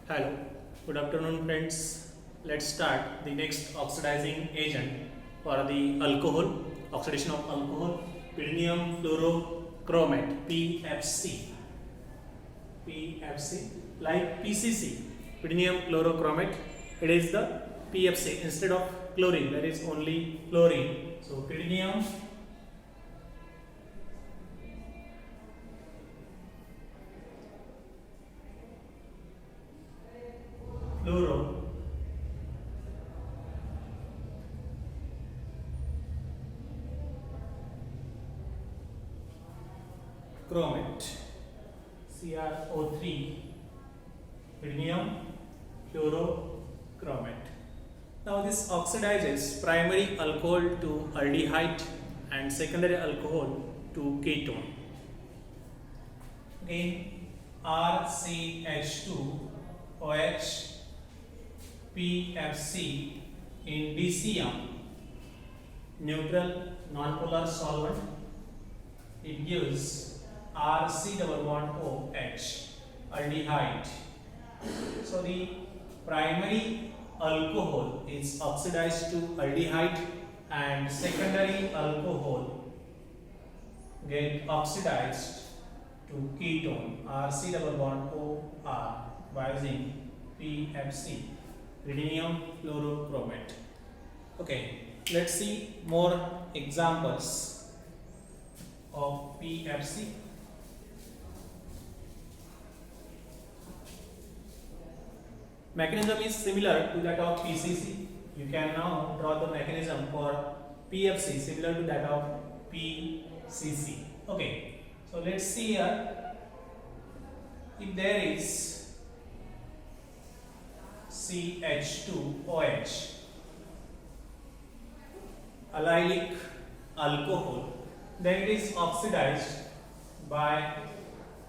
Hello, good afternoon friends. Let's start the next oxidizing agent for the alcohol, oxidation of alcohol, pyridinium fluorochromate, PFC. PFC, like PCC, pyridinium fluorochromate, it is the PFC. Instead of chlorine, there is only chlorine. So, pyridinium fluorochromate, CrO3, pyridinium fluorochromate. Now this oxidizes primary alcohol to aldehyde and secondary alcohol to ketone. Again, RCH2OH PFC in DCM, neutral nonpolar solvent, it gives RC double bond OH, aldehyde. So the primary alcohol is oxidized to aldehyde and secondary alcohol get oxidized to ketone, RC double bond OR by using PFC, pyridinium fluorochromate. Okay, let's see more examples of PFC. Mechanism is similar to that of PCC. You can now draw the mechanism for PFC similar to that of PCC. Okay, so let's see here. If there is CH2OH, allylic alcohol, then it is oxidized by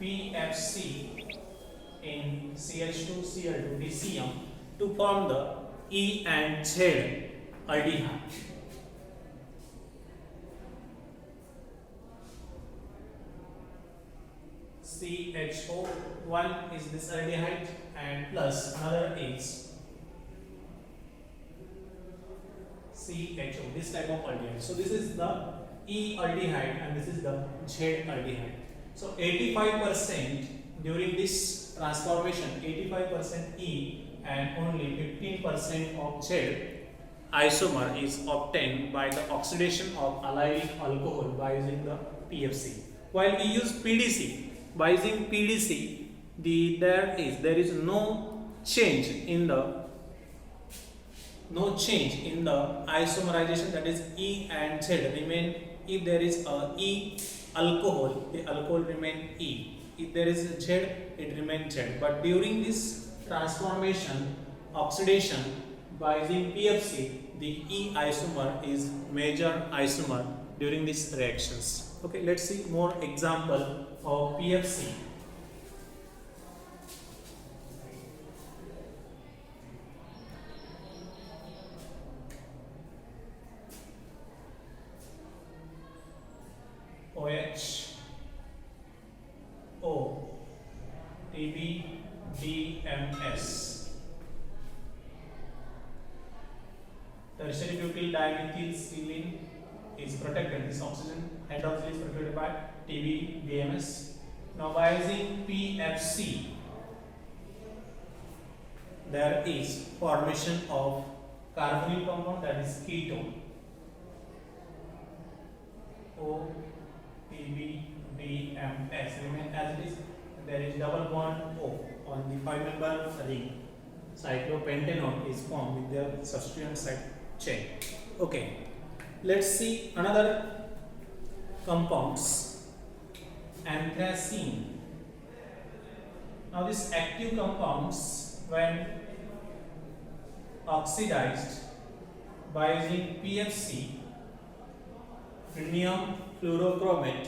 PFC in CH2Cl2 DCM to form the E and Z aldehyde. CHO1 is this aldehyde and plus another is CHO, this type of aldehyde. So this is the E aldehyde and this is the Z aldehyde. So 85% during this transformation, 85% E and only 15% of Z isomer is obtained by the oxidation of allylic alcohol by using the PFC. While we use PDC, by using PDC, there is no change in the isomerization, that is E and Z remain. If there is a E alcohol, the alcohol remain E. If there is a Z, it remains Z. But during this transformation, oxidation by using PFC, the E isomer is major isomer during these reactions. Okay, let's see more example of PFC. OH, O, TBDMS. Tertiary butyl dimethylsilane is protected. This oxygen hydroxyl is protected by TBDMS. Now by using PFC, there is formation of carbonyl compound, that is ketone. O, PBDMS remain as it is. There is double bond O on the 5-member ring. Cyclopentanone is formed with their substituent side chain. Okay, let's see another compounds. Anthracene. Now these active compounds, when oxidized by using PFC, pyridinium fluorochromate,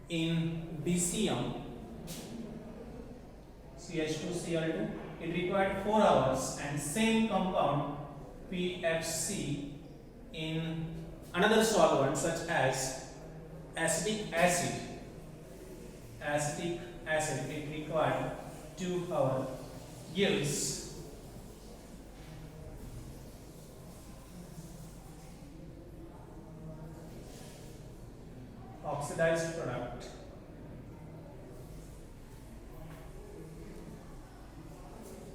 in DCM, CH2Cl2, it required 4 hours, and same compound PFC in another solvent such as acetic acid, it required 2 hours. gives oxidized product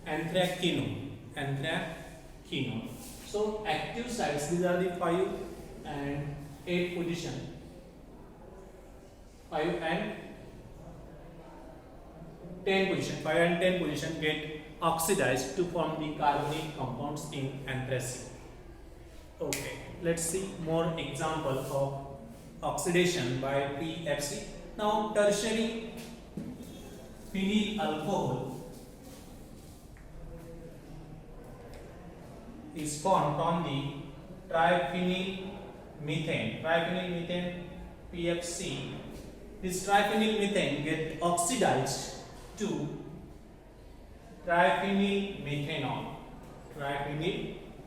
anthraquinone. So active sites, these are the 5 and 8 position, 5 and 10 position get oxidized to form the carbonic compounds in anthracene. Okay, let's see more example of oxidation by PFC. Now tertiary phenyl alcohol is formed from the triphenyl methane PFC. This triphenyl methane get oxidized to triphenyl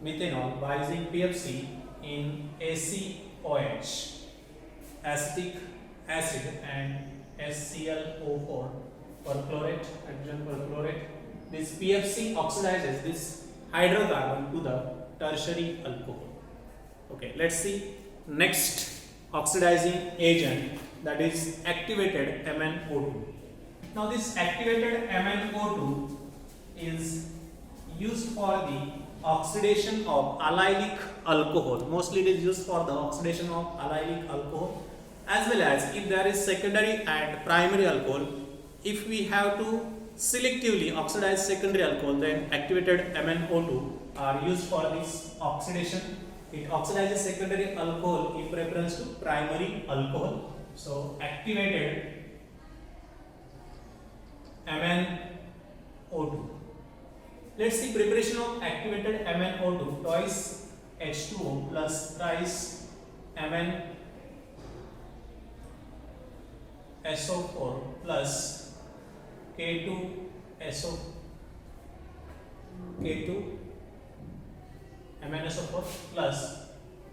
methanol by using PFC in ACOH, acetic acid, and SClO4 perchlorate, hydrogen perchlorate. This PFC oxidizes this hydrocarbon to the tertiary alcohol. Okay, let's see next oxidizing agent, that is activated MnO2. Now this activated MnO2 is used for the oxidation of allylic alcohol. Mostly it is used for the oxidation of allylic alcohol, as well as if there is secondary and primary alcohol. If we have to selectively oxidize secondary alcohol, then activated MnO2 are used for this oxidation. It oxidizes secondary alcohol in preference to primary alcohol. So activated MnO2. Let's see preparation of activated MnO2. Twice H2O plus thrice MnSO4 plus K2 MnSO4 plus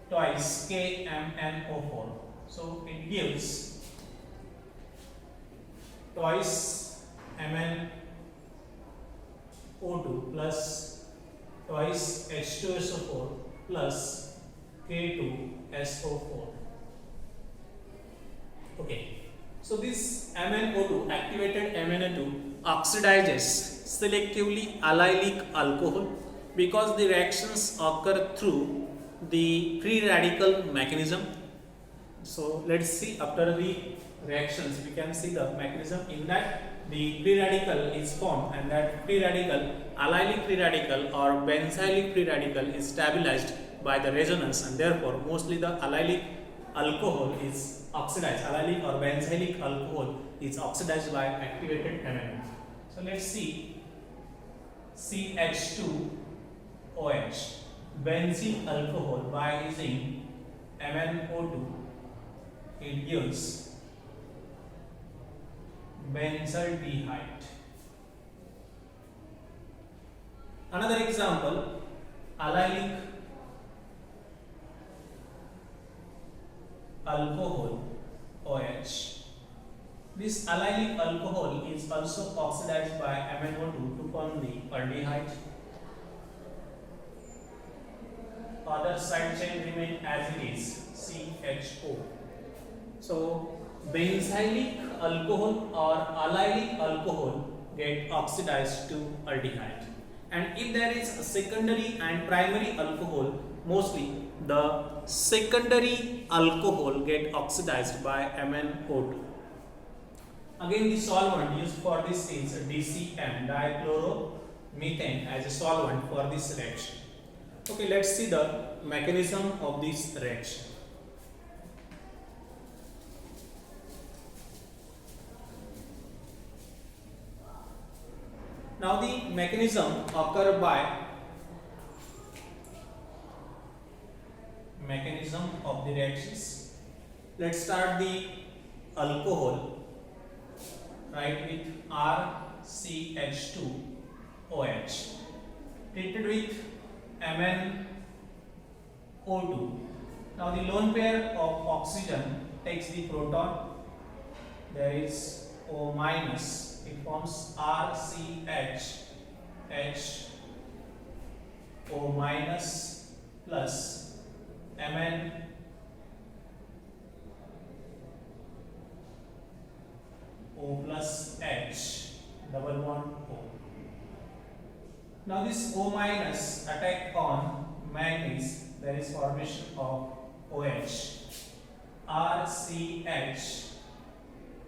twice KMnO4. So it gives twice MnO2 plus twice H2SO4 plus K2SO4. Okay. So this MnO2, activated MnO2, oxidizes selectively allylic alcohol because the reactions occur through the free radical mechanism. So let's see, after the reactions we can see the mechanism. In that the free radical is formed, and that free radical, allylic free radical or benzylic free radical, is stabilized by the resonance, and therefore mostly the allylic alcohol is oxidized. Allylic or benzylic alcohol is oxidized by activated MnO2. So let's see CH2OH, benzene alcohol, by using MnO2 it gives benzaldehyde. Another example, allylic alcohol OH. This allylic alcohol is also oxidized by MnO2 to form the aldehyde. Other side chain remain as it is, CHO. So benzylic alcohol or allylic alcohol get oxidized to aldehyde, and if there is a secondary and primary alcohol, mostly the secondary alcohol get oxidized by MnO2. Again, the solvent used for this is DCM, dichloromethane, as a solvent for this reaction. Okay, let's see the mechanism of this reaction. Now the mechanism occur by mechanism of the reactions. Let's start the alcohol, right, with RCH2OH treated with MnO2. Now the lone pair of oxygen takes the proton. There is O minus. It forms RCH minus plus Mn O plus H double bond O. Now this O minus attack on manganese, there is formation of OH. RCH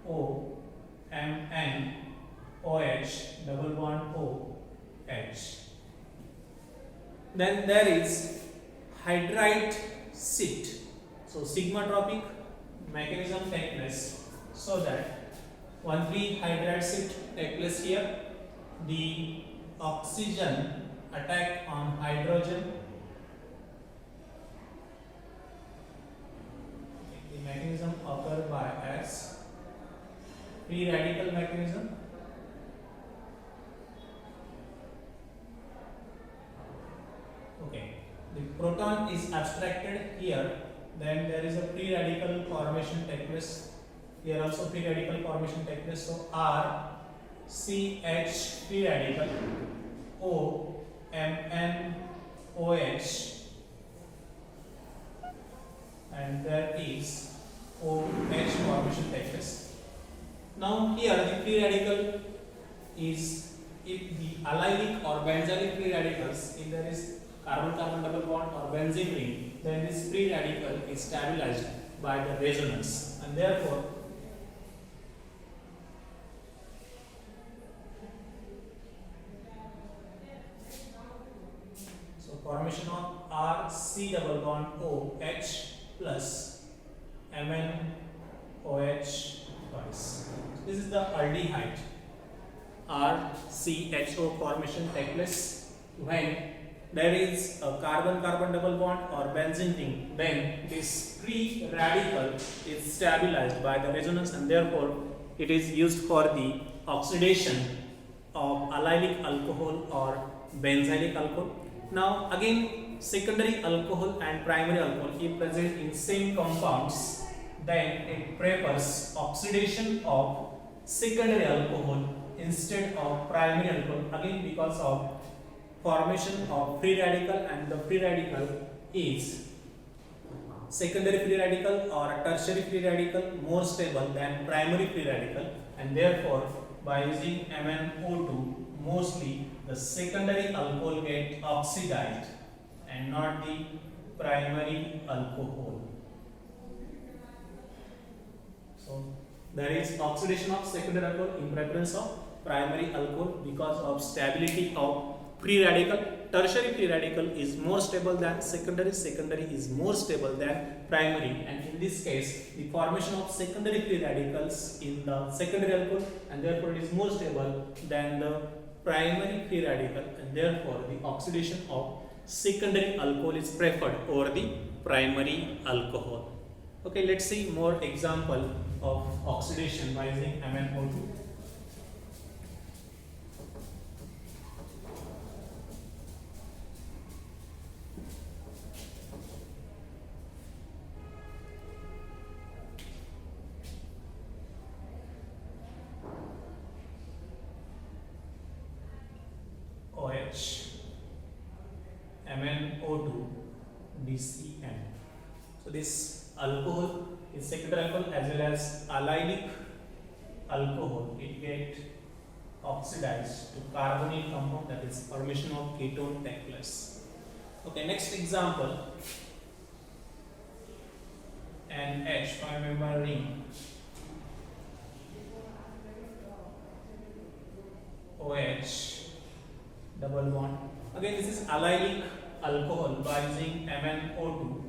O Mn OH double bond O H. Then there is hydride sit. So sigmatropic mechanism take place so that one free hydride sit take place here. The oxygen attack on hydrogen. The mechanism occur by as free radical mechanism. Okay, the proton is abstracted here, then there is a free radical formation take place. Here also free radical formation take place. So R CH free radical O Mn OH, and there is OH formation take place. Now here the free radical is, if the allylic or benzylic free radicals, if there is carbon-carbon double bond or benzene ring, then this free radical is stabilized by the resonance, and therefore formation of RC double bond OH plus MnOH twice. This is the aldehyde. RCHO formation takes place when there is a carbon-carbon double bond or benzene ring. Then this free radical is stabilized by the resonance, and therefore it is used for the oxidation of allylic alcohol or benzylic alcohol. Now again, secondary alcohol and primary alcohol if present in same compounds, then it prefers oxidation of secondary alcohol instead of primary alcohol, again because of formation of free radical, and the free radical is secondary free radical or tertiary free radical more stable than primary free radical, and therefore by using MnO2 mostly the secondary alcohol get oxidized and not the primary alcohol. So there is oxidation of secondary alcohol in preference of primary alcohol because of stability of free radical. Tertiary free radical is more stable than secondary, secondary is more stable than primary, and in this case the formation of secondary free radicals in the secondary alcohol, and therefore it is more stable than the primary free radical, and therefore the oxidation of secondary alcohol is preferred over the primary alcohol. Okay, let's see more example of oxidation by using MnO2. MnO2 DCN. So this alcohol is secondary alcohol as well as allylic alcohol. It get oxidized to carbonyl compound, that is formation of ketone take place. Okay, next example. An H 5-member ring OH double bond. Again, this is allylic alcohol by using MnO2